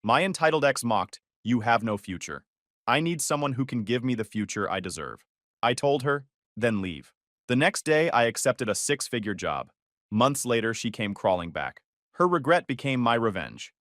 My entitled ex mocked, "You have no future. I need someone who can give me the future I deserve." I told her, "Then leave." The next day, I accepted a six-figure job. Months later, she came crawling back. Her regret became my revenge.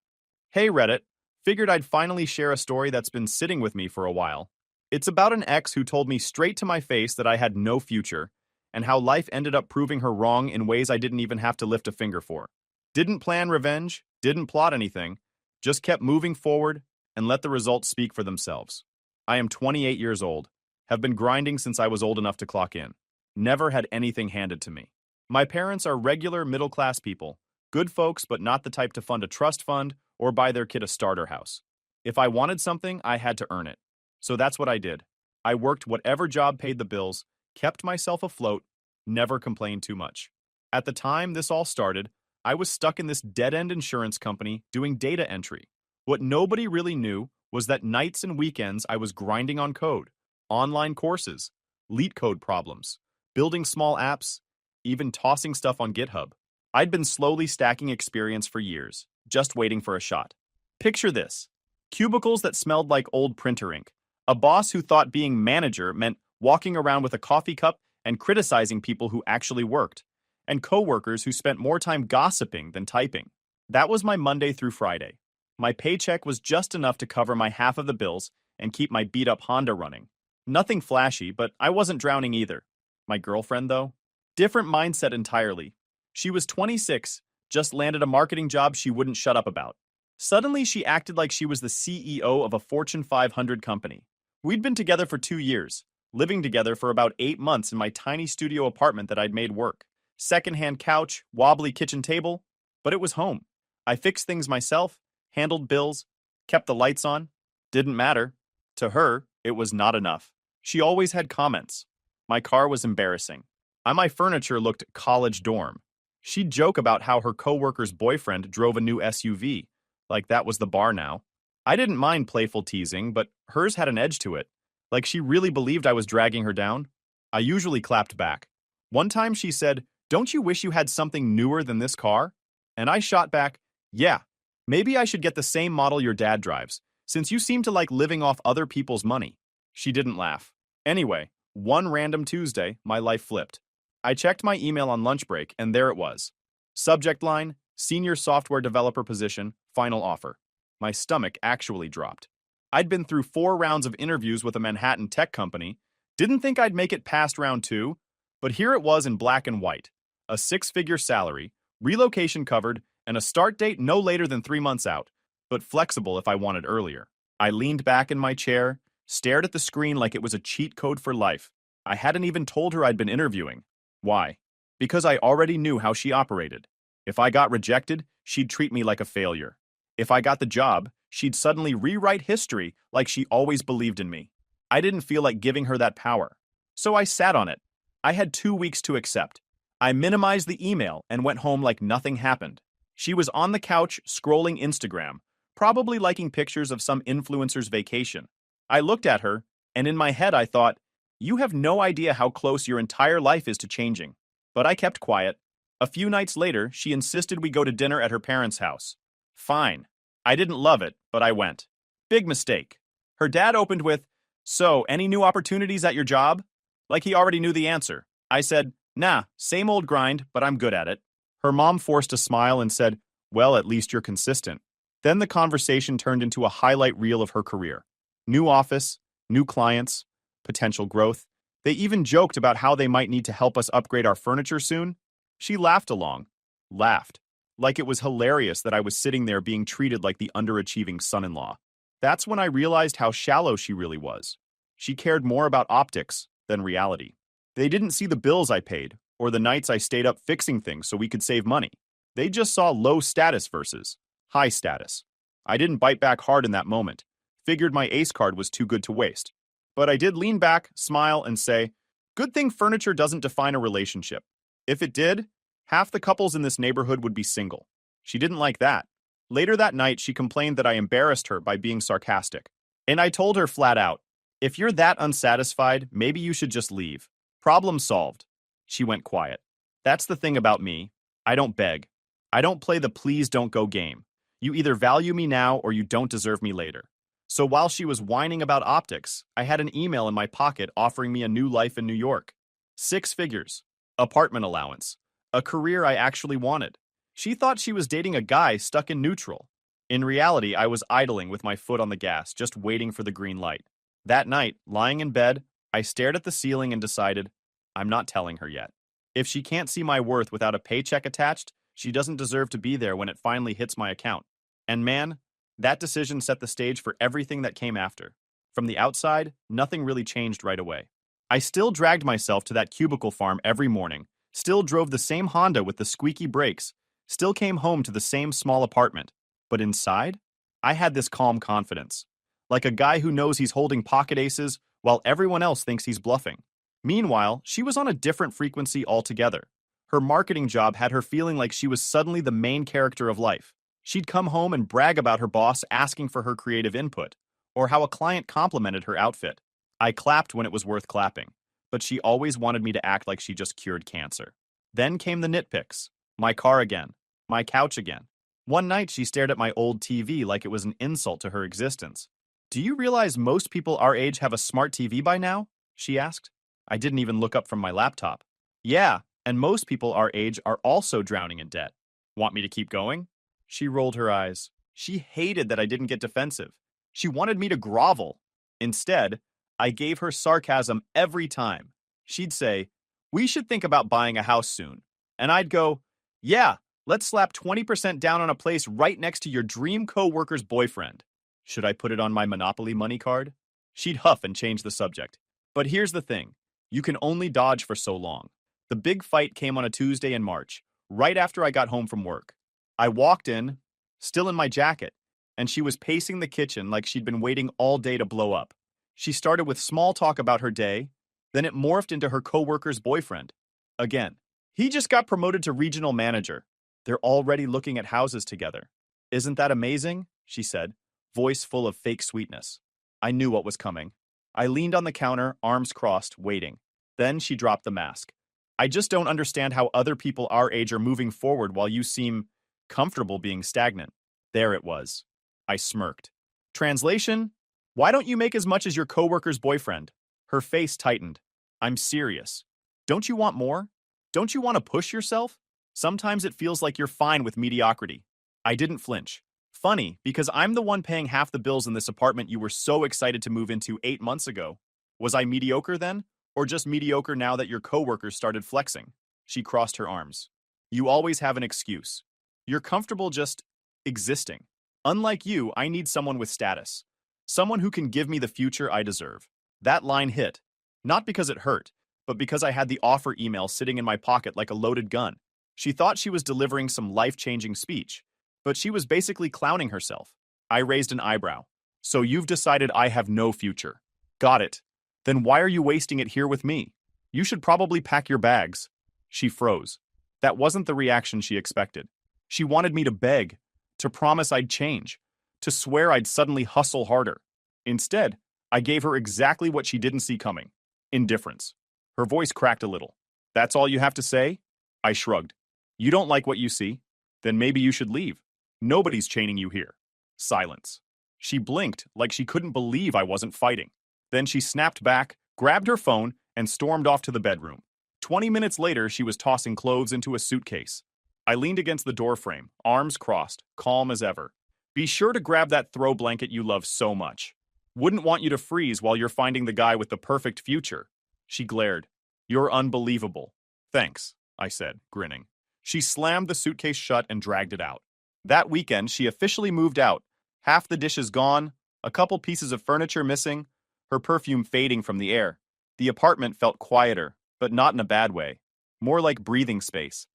Hey Reddit, figured I'd finally share a story that's been sitting with me for a while. It's about an ex who told me straight to my face that I had no future, and how life ended up proving her wrong in ways I didn't even have to lift a finger for. Didn't plan revenge, didn't plot anything, just kept moving forward and let the results speak for themselves. I am 28 years old, have been grinding since I was old enough to clock in. Never had anything handed to me. My parents are regular middle-class people, good folks but not the type to fund a trust fund or buy their kid a starter house. If I wanted something, I had to earn it. So that's what I did. I worked whatever job paid the bills, kept myself afloat, never complained too much. At the time this all started, I was stuck in this dead-end insurance company doing data entry. What nobody really knew was that nights and weekends I was grinding on code, online courses, leet code problems, building small apps, even tossing stuff on GitHub. I'd been slowly stacking experience for years, just waiting for a shot. Picture this: cubicles that smelled like old printer ink, a boss who thought being manager meant walking around with a coffee cup and criticizing people who actually worked, and coworkers who spent more time gossiping than typing. That was my Monday through Friday. My paycheck was just enough to cover my half of the bills and keep my beat-up Honda running. Nothing flashy, but I wasn't drowning either. My girlfriend, though? Different mindset entirely. She was 26, just landed a marketing job she wouldn't shut up about. Suddenly, she acted like she was the CEO of a Fortune 500 company. We'd been together for 2 years, living together for about 8 months in my tiny studio apartment that I'd made work. Secondhand couch, wobbly kitchen table, but it was home. I fixed things myself, handled bills, kept the lights on. Didn't matter. To her, it was not enough. She always had comments. My car was embarrassing. My furniture looked college dorm. She'd joke about how her coworker's boyfriend drove a new SUV, like that was the bar now. I didn't mind playful teasing, but hers had an edge to it, like she really believed I was dragging her down. I usually clapped back. One time she said, "Don't you wish you had something newer than this car?" And I shot back, "Yeah, maybe I should get the same model your dad drives, since you seem to like living off other people's money." She didn't laugh. Anyway, one random Tuesday, my life flipped. I checked my email on lunch break, and there it was. Subject line, senior software developer position, final offer. My stomach actually dropped. I'd been through 4 rounds of interviews with a Manhattan tech company, didn't think I'd make it past round 2, but here it was in black and white. A 6-figure salary, relocation covered, and a start date no later than 3 months out, but flexible if I wanted earlier. I leaned back in my chair, stared at the screen like it was a cheat code for life. I hadn't even told her I'd been interviewing. Why? Because I already knew how she operated. If I got rejected, she'd treat me like a failure. If I got the job, she'd suddenly rewrite history like she always believed in me. I didn't feel like giving her that power. So I sat on it. I had 2 weeks to accept. I minimized the email and went home like nothing happened. She was on the couch scrolling Instagram, probably liking pictures of some influencer's vacation. I looked at her, and in my head I thought, "You have no idea how close your entire life is to changing." But I kept quiet. A few nights later, she insisted we go to dinner at her parents' house. Fine. I didn't love it, but I went. Big mistake. Her dad opened with, "So, any new opportunities at your job?" Like he already knew the answer. I said, "Nah, same old grind, but I'm good at it." Her mom forced a smile and said, "Well, at least you're consistent." Then the conversation turned into a highlight reel of her career. New office, new clients, potential growth. They even joked about how they might need to help us upgrade our furniture soon. She laughed along. Laughed. Like it was hilarious that I was sitting there being treated like the underachieving son-in-law. That's when I realized how shallow she really was. She cared more about optics than reality. They didn't see the bills I paid, or the nights I stayed up fixing things so we could save money. They just saw low status versus high status. I didn't bite back hard in that moment. Figured my ace card was too good to waste. But I did lean back, smile, and say, "Good thing furniture doesn't define a relationship. If it did, half the couples in this neighborhood would be single." She didn't like that. Later that night, she complained that I embarrassed her by being sarcastic. And I told her flat out, "If you're that unsatisfied, maybe you should just leave. Problem solved." She went quiet. That's the thing about me. I don't beg. I don't play the please don't go game. You either value me now or you don't deserve me later. So while she was whining about optics, I had an email in my pocket offering me a new life in New York. 6 figures, apartment allowance, a career I actually wanted. She thought she was dating a guy stuck in neutral. In reality, I was idling with my foot on the gas, just waiting for the green light. That night, lying in bed, I stared at the ceiling and decided, I'm not telling her yet. If she can't see my worth without a paycheck attached, she doesn't deserve to be there when it finally hits my account. And man, that decision set the stage for everything that came after. From the outside, nothing really changed right away. I still dragged myself to that cubicle farm every morning, still drove the same Honda with the squeaky brakes, still came home to the same small apartment. But inside, I had this calm confidence. Like a guy who knows he's holding pocket aces while everyone else thinks he's bluffing. Meanwhile, she was on a different frequency altogether. Her marketing job had her feeling like she was suddenly the main character of life. She'd come home and brag about her boss asking for her creative input, or how a client complimented her outfit. I clapped when it was worth clapping, but she always wanted me to act like she just cured cancer. Then came the nitpicks. My car again. My couch again. One night she stared at my old TV like it was an insult to her existence. Do you realize most people our age have a smart TV by now? She asked. I didn't even look up from my laptop. Yeah, and most people our age are also drowning in debt. Want me to keep going? She rolled her eyes. She hated that I didn't get defensive. She wanted me to grovel. Instead, I gave her sarcasm every time. She'd say, we should think about buying a house soon. And I'd go, yeah, let's slap 20% down on a place right next to your dream co-worker's boyfriend. Should I put it on my Monopoly money card? She'd huff and change the subject. But here's the thing. You can only dodge for so long. The big fight came on a Tuesday in March, right after I got home from work. I walked in, still in my jacket, and she was pacing the kitchen like she'd been waiting all day to blow up. She started with small talk about her day, then it morphed into her coworker's boyfriend. Again, he just got promoted to regional manager. They're already looking at houses together. Isn't that amazing? She said, voice full of fake sweetness. I knew what was coming. I leaned on the counter, arms crossed, waiting. Then she dropped the mask. I just don't understand how other people our age are moving forward while you seem comfortable being stagnant. There it was. I smirked. Translation? Why don't you make as much as your coworker's boyfriend? Her face tightened. I'm serious. Don't you want more? Don't you want to push yourself? Sometimes it feels like you're fine with mediocrity. I didn't flinch. Funny, because I'm the one paying half the bills in this apartment you were so excited to move into 8 months ago. Was I mediocre then? Or just mediocre now that your coworkers started flexing? She crossed her arms. You always have an excuse. You're comfortable just existing. Unlike you, I need someone with status. Someone who can give me the future I deserve. That line hit. Not because it hurt, but because I had the offer email sitting in my pocket like a loaded gun. She thought she was delivering some life-changing speech, but she was basically clowning herself. I raised an eyebrow. So you've decided I have no future. Got it. Then why are you wasting it here with me? You should probably pack your bags. She froze. That wasn't the reaction she expected. She wanted me to beg, to promise I'd change, to swear I'd suddenly hustle harder. Instead, I gave her exactly what she didn't see coming. Indifference. Her voice cracked a little. That's all you have to say? I shrugged. You don't like what you see? Then maybe you should leave. Nobody's chaining you here. Silence. She blinked like she couldn't believe I wasn't fighting. Then she snapped back, grabbed her phone, and stormed off to the bedroom. 20 minutes later, she was tossing clothes into a suitcase. I leaned against the doorframe, arms crossed, calm as ever. Be sure to grab that throw blanket you love so much. Wouldn't want you to freeze while you're finding the guy with the perfect future. She glared. You're unbelievable. Thanks, I said, grinning. She slammed the suitcase shut and dragged it out. That weekend, she officially moved out. Half the dishes gone, a couple pieces of furniture missing, her perfume fading from the air. The apartment felt quieter, but not in a bad way. More like breathing space.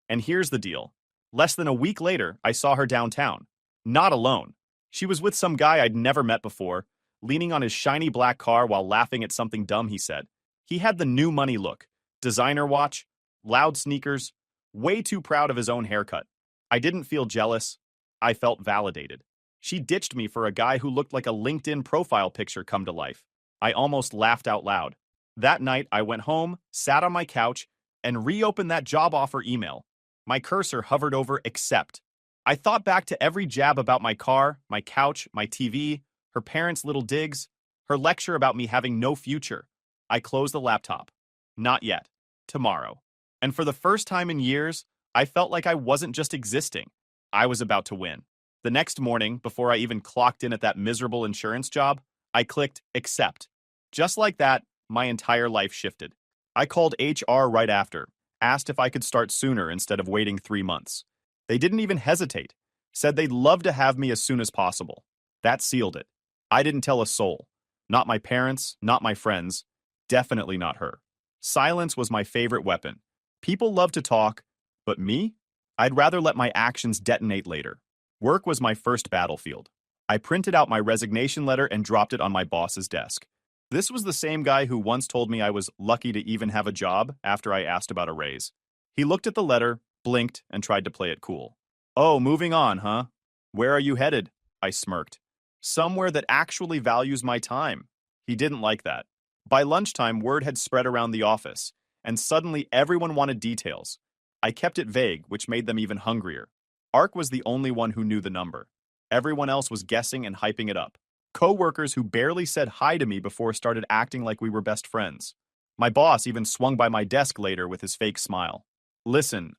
And here's the deal. Less than a week later, I saw her downtown. Not alone. She was with some guy I'd never met before, leaning on his shiny black car while laughing at something dumb he said. He had the new money look. Designer watch, loud sneakers, way too proud of his own haircut. I didn't feel jealous. I felt validated. She ditched me for a guy who looked like a LinkedIn profile picture come to life. I almost laughed out loud. That night, I went home, sat on my couch, and reopened that job offer email. My cursor hovered over accept. I thought back to every jab about my car, my couch, my TV, her parents' little digs, her lecture about me having no future. I closed the laptop. Not yet. Tomorrow. And for the first time in years, I felt like I wasn't just existing. I was about to win. The next morning, before I even clocked in at that miserable insurance job, I clicked accept. Just like that, my entire life shifted. I called HR right after, asked if I could start sooner instead of waiting 3 months. They didn't even hesitate, said they'd love to have me as soon as possible. That sealed it. I didn't tell a soul. Not my parents, not my friends, definitely not her. Silence was my favorite weapon. People love to talk, but me? I'd rather let my actions detonate later. Work was my first battlefield. I printed out my resignation letter and dropped it on my boss's desk. This was the same guy who once told me I was lucky to even have a job after I asked about a raise. He looked at the letter, blinked, and tried to play it cool. Oh, moving on, huh? Where are you headed? I smirked. Somewhere that actually values my time. He didn't like that. By lunchtime, word had spread around the office, and suddenly everyone wanted details. I kept it vague, which made them even hungrier. Ark was the only one who knew the number. Everyone else was guessing and hyping it up. Co-workers who barely said hi to me before started acting like we were best friends. My boss even swung by my desk later with his fake smile. Listen,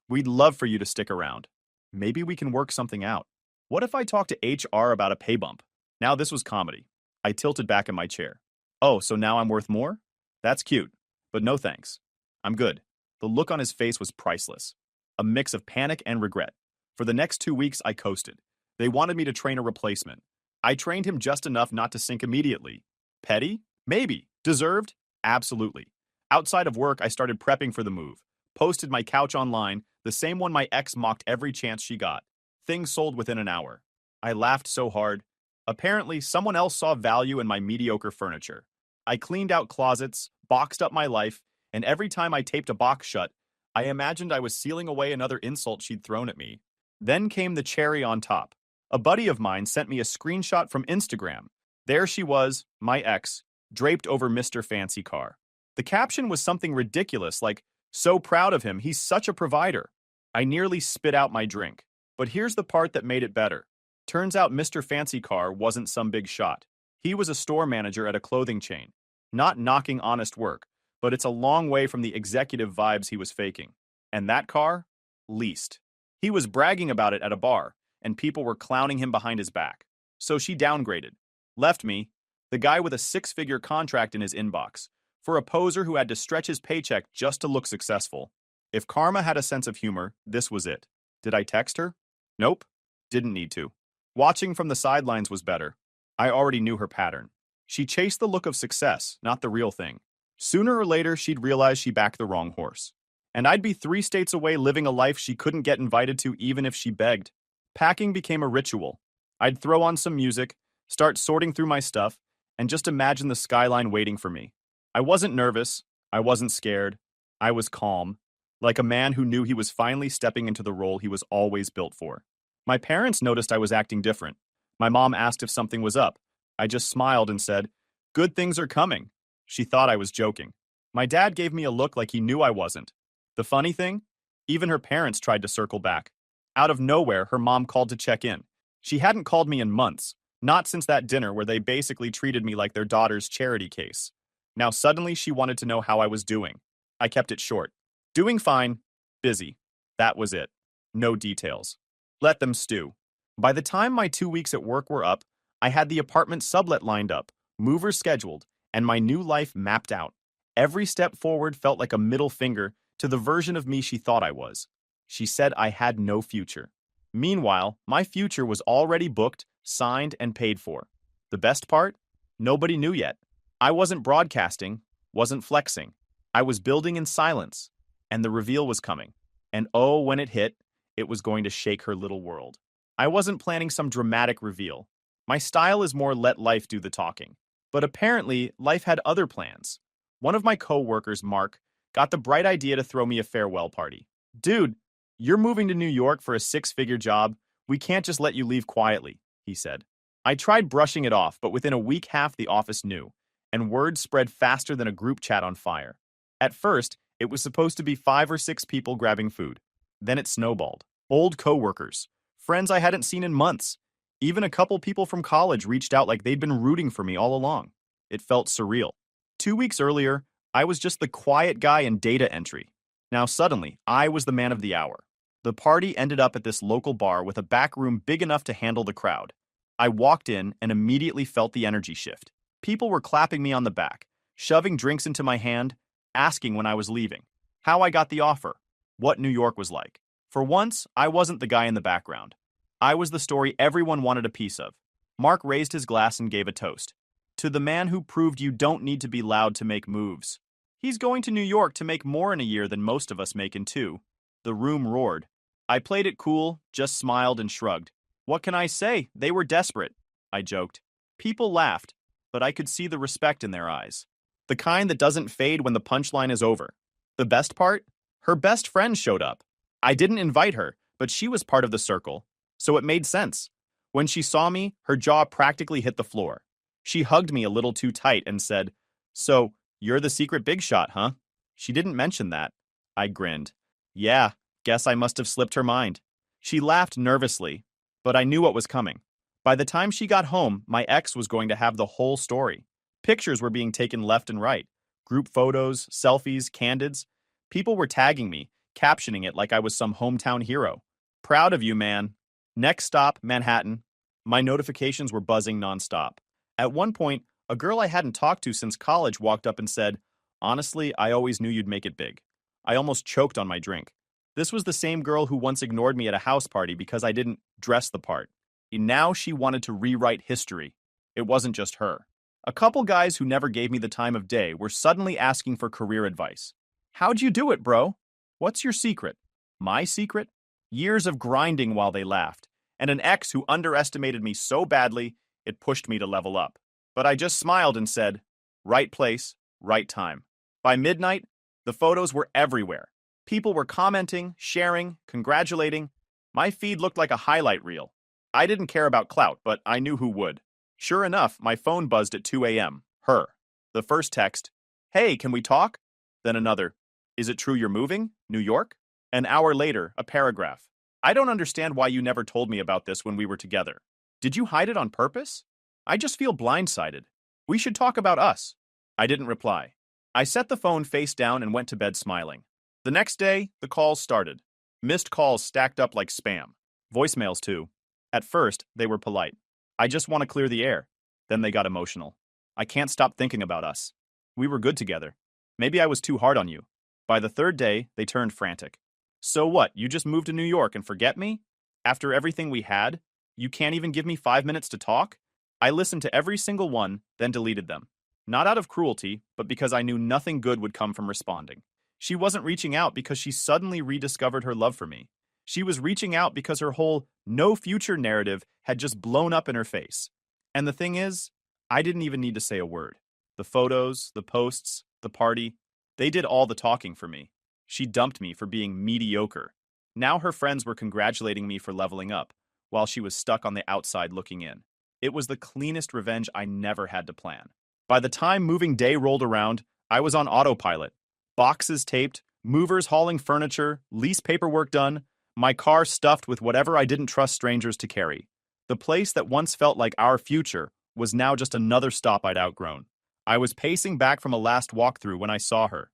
we'd love for you to stick around. Maybe we can work something out. What if I talk to HR about a pay bump? Now this was comedy. I tilted back in my chair. Oh, so now I'm worth more? That's cute, but no thanks. I'm good. The look on his face was priceless. A mix of panic and regret. For the next 2 weeks, I coasted. They wanted me to train a replacement. I trained him just enough not to sink immediately. Petty? Maybe. Deserved? Absolutely. Outside of work, I started prepping for the move. Posted my couch online, the same one my ex mocked every chance she got. Things sold within an hour. I laughed so hard. Apparently, someone else saw value in my mediocre furniture. I cleaned out closets, boxed up my life, and every time I taped a box shut, I imagined I was sealing away another insult she'd thrown at me. Then came the cherry on top. A buddy of mine sent me a screenshot from Instagram. There she was, my ex, draped over Mr. Fancy Car. The caption was something ridiculous, like, "So proud of him, he's such a provider." I nearly spit out my drink. But here's the part that made it better. Turns out Mr. Fancy Car wasn't some big shot. He was a store manager at a clothing chain. Not knocking honest work, but it's a long way from the executive vibes he was faking. And that car? Leased. He was bragging about it at a bar, and people were clowning him behind his back. So she downgraded. Left me, the guy with a six-figure contract in his inbox, for a poser who had to stretch his paycheck just to look successful. If karma had a sense of humor, this was it. Did I text her? Nope. Didn't need to. Watching from the sidelines was better. I already knew her pattern. She chased the look of success, not the real thing. Sooner or later, she'd realize she backed the wrong horse. And I'd be 3 states away living a life she couldn't get invited to even if she begged. Packing became a ritual. I'd throw on some music, start sorting through my stuff, and just imagine the skyline waiting for me. I wasn't nervous. I wasn't scared. I was calm, like a man who knew he was finally stepping into the role he was always built for. My parents noticed I was acting different. My mom asked if something was up. I just smiled and said, "Good things are coming." She thought I was joking. My dad gave me a look like he knew I wasn't. The funny thing? Even her parents tried to circle back. Out of nowhere, her mom called to check in. She hadn't called me in months, not since that dinner where they basically treated me like their daughter's charity case. Now suddenly she wanted to know how I was doing. I kept it short. Doing fine. Busy. That was it. No details. Let them stew. By the time my 2 weeks at work were up, I had the apartment sublet lined up, movers scheduled, and my new life mapped out. Every step forward felt like a middle finger to the version of me she thought I was. She said I had no future. Meanwhile, my future was already booked, signed, and paid for. The best part? Nobody knew yet. I wasn't broadcasting, wasn't flexing. I was building in silence, and the reveal was coming. And oh, when it hit, it was going to shake her little world. I wasn't planning some dramatic reveal. My style is more let life do the talking. But apparently, life had other plans. One of my co-workers, Mark, got the bright idea to throw me a farewell party. "Dude, you're moving to New York for a 6-figure job. We can't just let you leave quietly," he said. I tried brushing it off, but within a week half the office knew, and word spread faster than a group chat on fire. At first, it was supposed to be 5 or 6 people grabbing food. Then it snowballed. Old coworkers, friends I hadn't seen in months. Even a couple people from college reached out like they'd been rooting for me all along. It felt surreal. 2 weeks earlier, I was just the quiet guy in data entry. Now suddenly, I was the man of the hour. The party ended up at this local bar with a back room big enough to handle the crowd. I walked in and immediately felt the energy shift. People were clapping me on the back, shoving drinks into my hand, asking when I was leaving, how I got the offer, what New York was like. For once, I wasn't the guy in the background. I was the story everyone wanted a piece of. Mark raised his glass and gave a toast. To the man who proved you don't need to be loud to make moves. He's going to New York to make more in a year than most of us make in 2. The room roared. I played it cool, just smiled and shrugged. What can I say? They were desperate, I joked. People laughed, but I could see the respect in their eyes. The kind that doesn't fade when the punchline is over. The best part? Her best friend showed up. I didn't invite her, but she was part of the circle, so it made sense. When she saw me, her jaw practically hit the floor. She hugged me a little too tight and said, "So, you're the secret big shot, huh?" She didn't mention that. I grinned. Yeah, guess I must have slipped her mind. She laughed nervously, but I knew what was coming. By the time she got home, my ex was going to have the whole story. Pictures were being taken left and right. Group photos, selfies, candids. People were tagging me, captioning it like I was some hometown hero. Proud of you, man. Next stop, Manhattan. My notifications were buzzing nonstop. At one point, a girl I hadn't talked to since college walked up and said, "Honestly, I always knew you'd make it big." I almost choked on my drink. This was the same girl who once ignored me at a house party because I didn't dress the part. And now she wanted to rewrite history. It wasn't just her. A couple guys who never gave me the time of day were suddenly asking for career advice. How'd you do it, bro? What's your secret? My secret? Years of grinding while they laughed, and an ex who underestimated me so badly, it pushed me to level up. But I just smiled and said, right place, right time. By midnight, the photos were everywhere. People were commenting, sharing, congratulating. My feed looked like a highlight reel. I didn't care about clout, but I knew who would. Sure enough, my phone buzzed at 2 a.m. Her. The first text, "Hey, can we talk?" Then another, "Is it true you're moving? New York?" An hour later, a paragraph. "I don't understand why you never told me about this when we were together. Did you hide it on purpose? I just feel blindsided. We should talk about us." I didn't reply. I set the phone face down and went to bed smiling. The next day, the calls started. Missed calls stacked up like spam. Voicemails too. At first, they were polite. "I just want to clear the air." Then they got emotional. "I can't stop thinking about us. We were good together. Maybe I was too hard on you." By the third day, they turned frantic. "So what, you just moved to New York and forget me? After everything we had, you can't even give me 5 minutes to talk?" I listened to every single one, then deleted them. Not out of cruelty, but because I knew nothing good would come from responding. She wasn't reaching out because she suddenly rediscovered her love for me. She was reaching out because her whole no future narrative had just blown up in her face. And the thing is, I didn't even need to say a word. The photos, the posts, the party, they did all the talking for me. She dumped me for being mediocre. Now her friends were congratulating me for leveling up, while she was stuck on the outside looking in. It was the cleanest revenge I never had to plan. By the time moving day rolled around, I was on autopilot. Boxes taped, movers hauling furniture, lease paperwork done, my car stuffed with whatever I didn't trust strangers to carry. The place that once felt like our future was now just another stop I'd outgrown. I was pacing back from a last walkthrough when I saw her.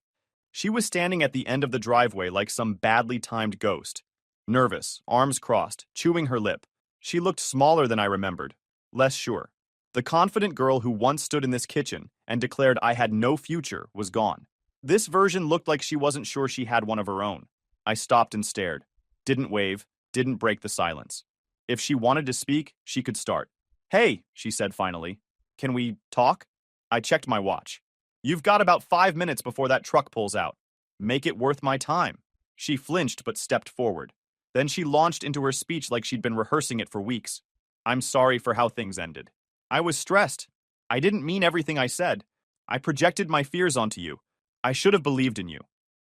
She was standing at the end of the driveway like some badly timed ghost. Nervous, arms crossed, chewing her lip. She looked smaller than I remembered. Less sure. The confident girl who once stood in this kitchen and declared I had no future was gone. This version looked like she wasn't sure she had one of her own. I stopped and stared. Didn't wave, didn't break the silence. If she wanted to speak, she could start. "Hey," she said finally. "Can we talk?" I checked my watch. "You've got about 5 minutes before that truck pulls out. Make it worth my time." She flinched but stepped forward. Then she launched into her speech like she'd been rehearsing it for weeks. "I'm sorry for how things ended. I was stressed. I didn't mean everything I said. I projected my fears onto you. I should have believed in you.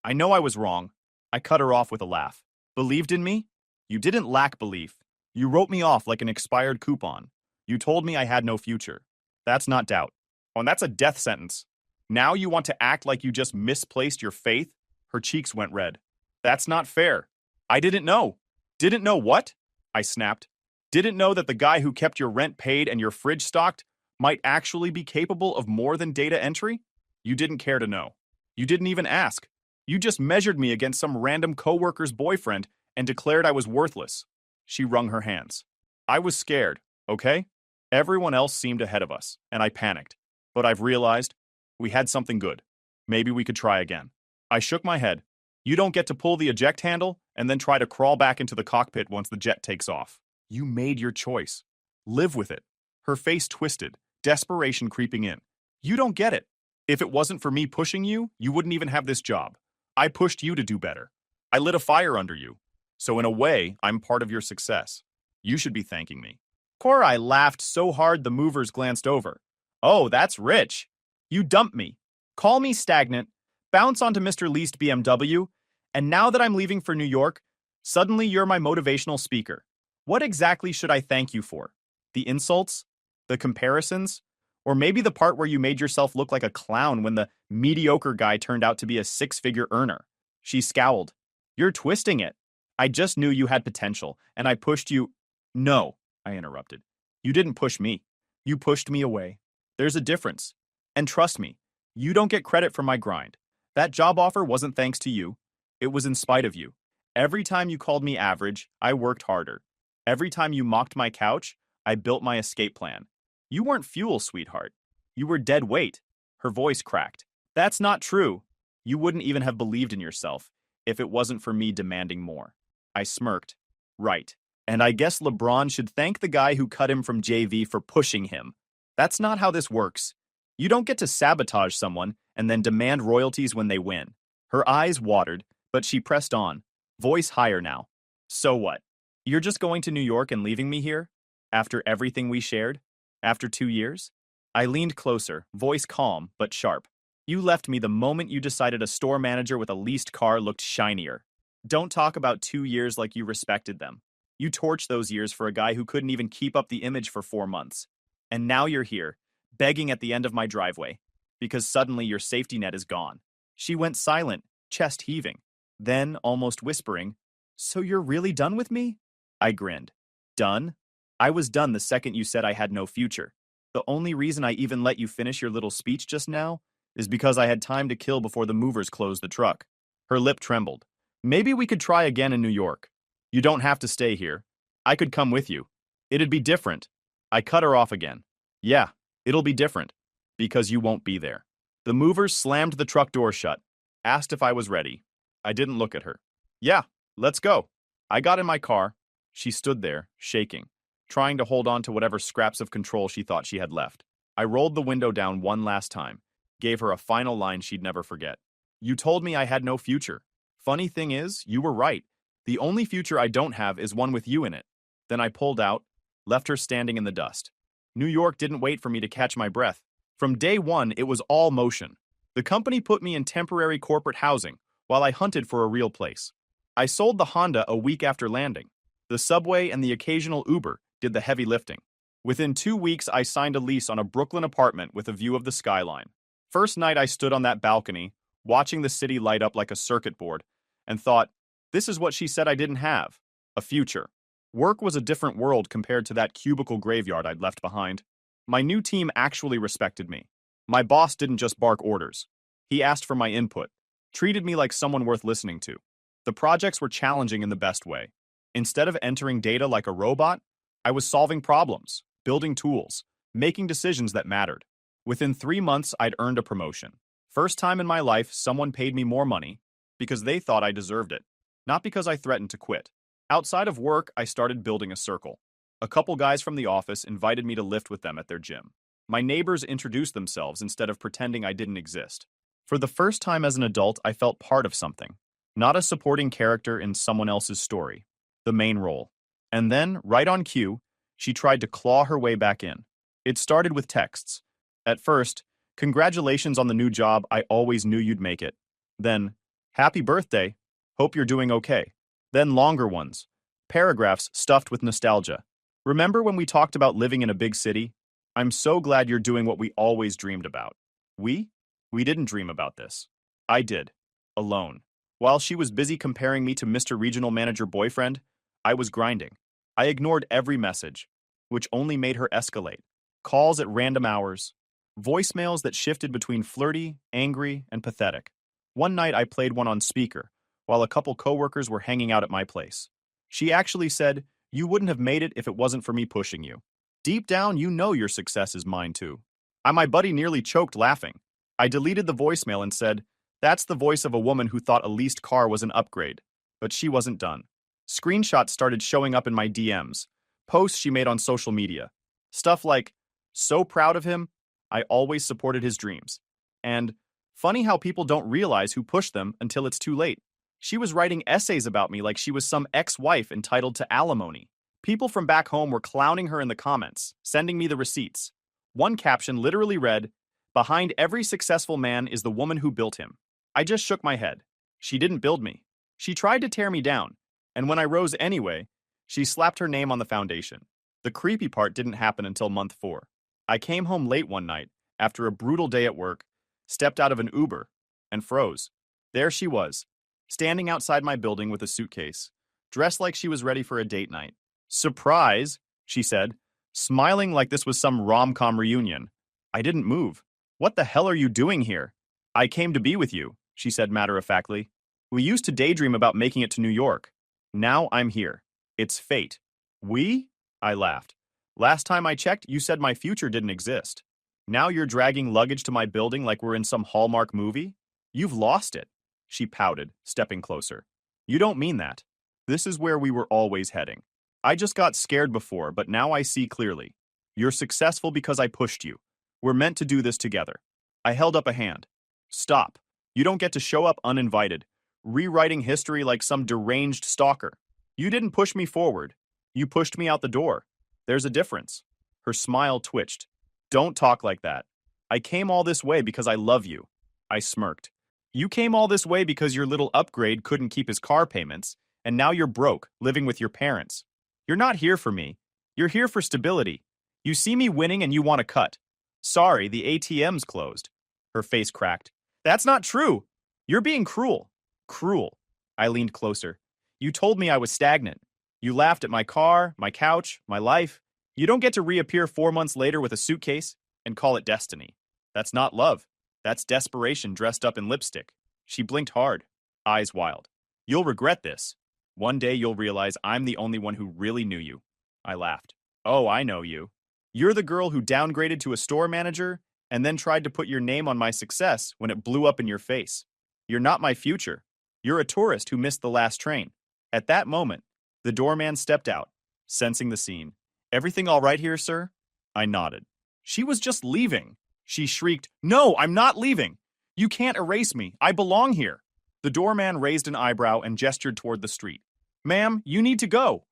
I know I was wrong." I cut her off with a laugh. "Believed in me? You didn't lack belief. You wrote me off like an expired coupon. You told me I had no future. That's not doubt. Oh, and that's a death sentence. Now you want to act like you just misplaced your faith?" Her cheeks went red. "That's not fair. I didn't know." Didn't know what? I snapped. Didn't know that the guy who kept your rent paid and your fridge stocked might actually be capable of more than data entry? You didn't care to know. You didn't even ask. You just measured me against some random coworker's boyfriend and declared I was worthless. She wrung her hands. I was scared, okay? Everyone else seemed ahead of us, and I panicked. But I've realized we had something good. Maybe we could try again. I shook my head. You don't get to pull the eject handle and then try to crawl back into the cockpit once the jet takes off. You made your choice. Live with it. Her face twisted, desperation creeping in. You don't get it. If it wasn't for me pushing you, you wouldn't even have this job. I pushed you to do better. I lit a fire under you. So in a way, I'm part of your success. You should be thanking me. Korai laughed so hard the movers glanced over. Oh, that's rich. You dumped me. Call me stagnant. Bounce onto Mr. Least BMW. And now that I'm leaving for New York, suddenly you're my motivational speaker. What exactly should I thank you for? The insults? The comparisons? Or maybe the part where you made yourself look like a clown when the mediocre guy turned out to be a six-figure earner? She scowled. You're twisting it. I just knew you had potential, and I pushed you. No, I interrupted. You didn't push me. You pushed me away. There's a difference. And trust me, you don't get credit for my grind. That job offer wasn't thanks to you. It was in spite of you. Every time you called me average, I worked harder. Every time you mocked my couch, I built my escape plan. You weren't fuel, sweetheart. You were dead weight. Her voice cracked. That's not true. You wouldn't even have believed in yourself if it wasn't for me demanding more. I smirked. Right. And I guess LeBron should thank the guy who cut him from JV for pushing him. That's not how this works. You don't get to sabotage someone and then demand royalties when they win. Her eyes watered, but she pressed on, voice higher now. So what? You're just going to New York and leaving me here? After everything we shared? After 2 years? I leaned closer, voice calm but sharp. You left me the moment you decided a store manager with a leased car looked shinier. Don't talk about 2 years like you respected them. You torched those years for a guy who couldn't even keep up the image for 4 months. And now you're here, begging at the end of my driveway, because suddenly your safety net is gone. She went silent, chest heaving. Then, almost whispering, So you're really done with me? I grinned. Done? I was done the second you said I had no future. The only reason I even let you finish your little speech just now is because I had time to kill before the movers closed the truck. Her lip trembled. Maybe we could try again in New York. You don't have to stay here. I could come with you. It'd be different. I cut her off again. Yeah, it'll be different. Because you won't be there. The movers slammed the truck door shut, asked if I was ready. I didn't look at her. Yeah, let's go. I got in my car. She stood there, shaking, trying to hold on to whatever scraps of control she thought she had left. I rolled the window down one last time, gave her a final line she'd never forget. You told me I had no future. Funny thing is, you were right. The only future I don't have is one with you in it. Then I pulled out, left her standing in the dust. New York didn't wait for me to catch my breath. From day one, it was all motion. The company put me in temporary corporate housing while I hunted for a real place. I sold the Honda a week after landing. The subway and the occasional Uber did the heavy lifting. Within 2 weeks, I signed a lease on a Brooklyn apartment with a view of the skyline. First night I stood on that balcony, watching the city light up like a circuit board, and thought, this is what she said I didn't have, a future. Work was a different world compared to that cubicle graveyard I'd left behind. My new team actually respected me. My boss didn't just bark orders. He asked for my input, treated me like someone worth listening to. The projects were challenging in the best way. Instead of entering data like a robot, I was solving problems, building tools, making decisions that mattered. Within 3 months, I'd earned a promotion. First time in my life, someone paid me more money because they thought I deserved it, not because I threatened to quit. Outside of work, I started building a circle. A couple guys from the office invited me to lift with them at their gym. My neighbors introduced themselves instead of pretending I didn't exist. For the first time as an adult, I felt part of something, not a supporting character in someone else's story, the main role. And then, right on cue, she tried to claw her way back in. It started with texts. At first, congratulations on the new job, I always knew you'd make it. Then, happy birthday, hope you're doing okay. Then longer ones, paragraphs stuffed with nostalgia. Remember when we talked about living in a big city? I'm so glad you're doing what we always dreamed about. We? We didn't dream about this. I did. Alone. While she was busy comparing me to Mr. Regional Manager boyfriend, I was grinding. I ignored every message, which only made her escalate. Calls at random hours, voicemails that shifted between flirty, angry, and pathetic. One night I played one on speaker, while a couple coworkers were hanging out at my place. She actually said, "You wouldn't have made it if it wasn't for me pushing you. Deep down, you know your success is mine too." My buddy nearly choked laughing. I deleted the voicemail and said, "That's the voice of a woman who thought a leased car was an upgrade." But she wasn't done. Screenshots started showing up in my DMs, posts she made on social media. Stuff like, "So proud of him, I always supported his dreams." And, "Funny how people don't realize who pushed them until it's too late." She was writing essays about me like she was some ex-wife entitled to alimony. People from back home were clowning her in the comments, sending me the receipts. One caption literally read, "Behind every successful man is the woman who built him." I just shook my head. She didn't build me. She tried to tear me down, and when I rose anyway, she slapped her name on the foundation. The creepy part didn't happen until month 4. I came home late one night, after a brutal day at work, stepped out of an Uber, and froze. There she was, standing outside my building with a suitcase, dressed like she was ready for a date night. "Surprise," she said, smiling like this was some rom-com reunion. I didn't move. "What the hell are you doing here?" "I came to be with you," she said matter-of-factly. "We used to daydream about making it to New York. Now I'm here. It's fate." "We?" I laughed. "Last time I checked, you said my future didn't exist. Now you're dragging luggage to my building like we're in some Hallmark movie? You've lost it." She pouted, stepping closer. "You don't mean that. This is where we were always heading. I just got scared before, but now I see clearly. You're successful because I pushed you. We're meant to do this together." I held up a hand. "Stop. You don't get to show up uninvited, rewriting history like some deranged stalker. You didn't push me forward. You pushed me out the door. There's a difference." Her smile twitched. "Don't talk like that. I came all this way because I love you." I smirked. "You came all this way because your little upgrade couldn't keep his car payments, and now you're broke, living with your parents. You're not here for me. You're here for stability. You see me winning and you want to cut. Sorry, the ATM's closed." Her face cracked. "That's not true. You're being cruel." "Cruel." I leaned closer. "You told me I was stagnant. You laughed at my car, my couch, my life. You don't get to reappear 4 months later with a suitcase and call it destiny. That's not love. That's desperation dressed up in lipstick." She blinked hard, eyes wild. "You'll regret this. One day you'll realize I'm the only one who really knew you." I laughed. "Oh, I know you. You're the girl who downgraded to a store manager and then tried to put your name on my success when it blew up in your face. You're not my future. You're a tourist who missed the last train." At that moment, the doorman stepped out, sensing the scene. "Everything all right here, sir?" I nodded. "She was just leaving." She shrieked, "No, I'm not leaving. You can't erase me. I belong here." The doorman raised an eyebrow and gestured toward the street. "Ma'am, you need to go."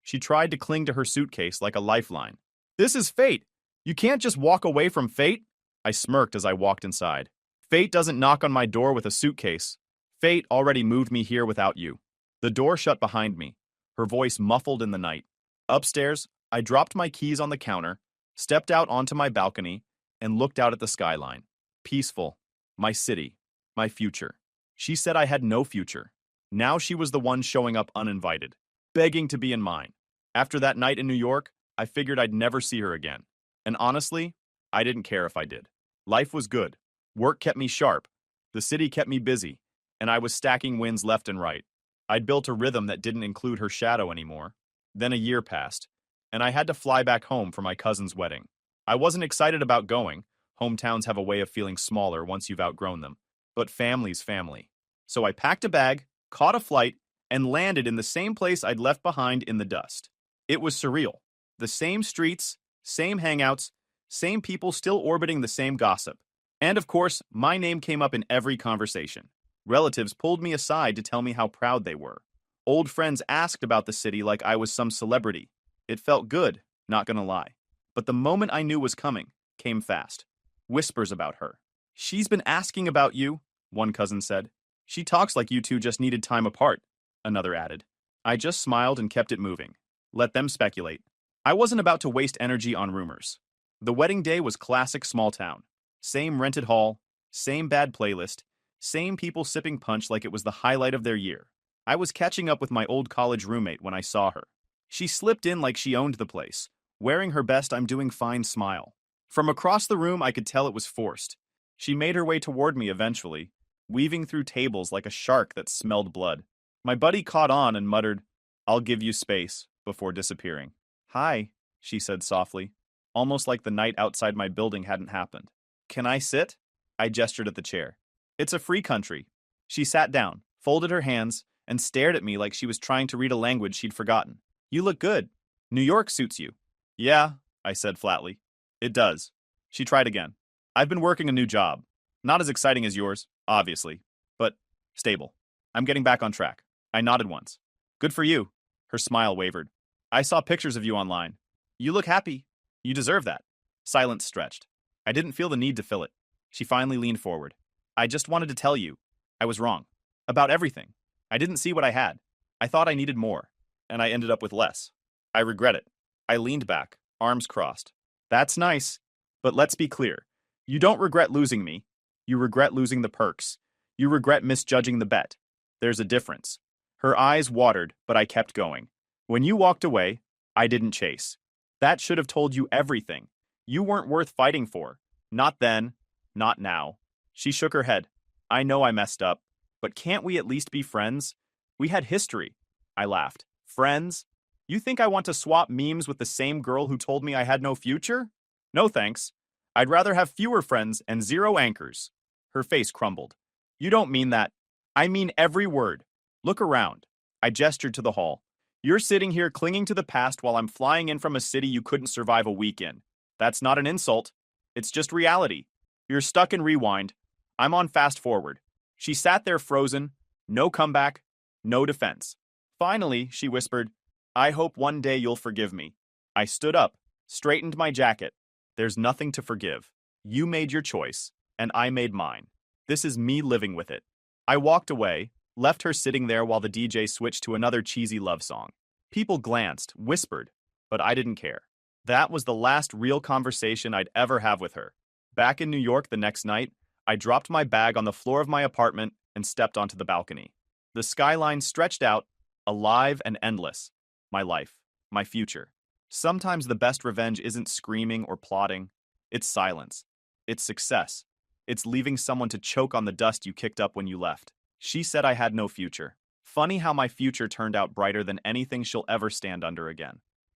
She tried to cling to her suitcase like a lifeline. "This is fate. You can't just walk away from fate." I smirked as I walked inside. "Fate doesn't knock on my door with a suitcase. Fate already moved me here without you." The door shut behind me, her voice muffled in the night. Upstairs, I dropped my keys on the counter, stepped out onto my balcony, and looked out at the skyline. Peaceful. My city. My future. She said I had no future. Now she was the one showing up uninvited, begging to be in mine. After that night in New York, I figured I'd never see her again. And honestly, I didn't care if I did. Life was good. Work kept me sharp. The city kept me busy. And I was stacking wins left and right. I'd built a rhythm that didn't include her shadow anymore. Then a year passed, and I had to fly back home for my cousin's wedding. I wasn't excited about going. Hometowns have a way of feeling smaller once you've outgrown them. But family's family. So I packed a bag, caught a flight, and landed in the same place I'd left behind in the dust. It was surreal. The same streets, same hangouts, same people still orbiting the same gossip. And of course, my name came up in every conversation. Relatives pulled me aside to tell me how proud they were. Old friends asked about the city like I was some celebrity. It felt good, not gonna lie. But the moment I knew was coming came fast. Whispers about her. "She's been asking about you," one cousin said. "She talks like you two just needed time apart," another added. I just smiled and kept it moving. Let them speculate. I wasn't about to waste energy on rumors. The wedding day was classic small town. Same rented hall, same bad playlist, same people sipping punch like it was the highlight of their year. I was catching up with my old college roommate when I saw her. She slipped in like she owned the place, wearing her best "I'm doing fine" smile. From across the room, I could tell it was forced. She made her way toward me eventually, weaving through tables like a shark that smelled blood. My buddy caught on and muttered, "I'll give you space," before disappearing. "Hi," she said softly, almost like the night outside my building hadn't happened. "Can I sit?" I gestured at the chair. "It's a free country." She sat down, folded her hands, and stared at me like she was trying to read a language she'd forgotten. "You look good. New York suits you." "Yeah," I said flatly. "It does." She tried again. "I've been working a new job. Not as exciting as yours, obviously, but stable. I'm getting back on track." I nodded once. "Good for you." Her smile wavered. "I saw pictures of you online. You look happy. You deserve that." Silence stretched. I didn't feel the need to fill it. She finally leaned forward. "I just wanted to tell you. I was wrong. About everything. I didn't see what I had. I thought I needed more, and I ended up with less. I regret it." I leaned back, arms crossed. "That's nice. But let's be clear. You don't regret losing me. You regret losing the perks. You regret misjudging the bet. There's a difference." Her eyes watered, but I kept going. "When you walked away, I didn't chase. That should have told you everything. You weren't worth fighting for. Not then, not now." She shook her head. "I know I messed up, but can't we at least be friends? We had history." I laughed. "Friends? You think I want to swap memes with the same girl who told me I had no future? No thanks. I'd rather have fewer friends and zero anchors." Her face crumbled. "You don't mean that." "I mean every word. Look around." I gestured to the hall. "You're sitting here clinging to the past while I'm flying in from a city you couldn't survive a week in. That's not an insult. It's just reality. You're stuck in rewind. I'm on fast forward." She sat there frozen, no comeback, no defense. Finally, she whispered, "I hope one day you'll forgive me." I stood up, straightened my jacket. "There's nothing to forgive. You made your choice, and I made mine. This is me living with it." I walked away, left her sitting there while the DJ switched to another cheesy love song. People glanced, whispered, but I didn't care. That was the last real conversation I'd ever have with her. Back in New York the next night, I dropped my bag on the floor of my apartment and stepped onto the balcony. The skyline stretched out, alive and endless. My life, my future. Sometimes the best revenge isn't screaming or plotting. It's silence. It's success. It's leaving someone to choke on the dust you kicked up when you left. She said I had no future. Funny how my future turned out brighter than anything she'll ever stand under again.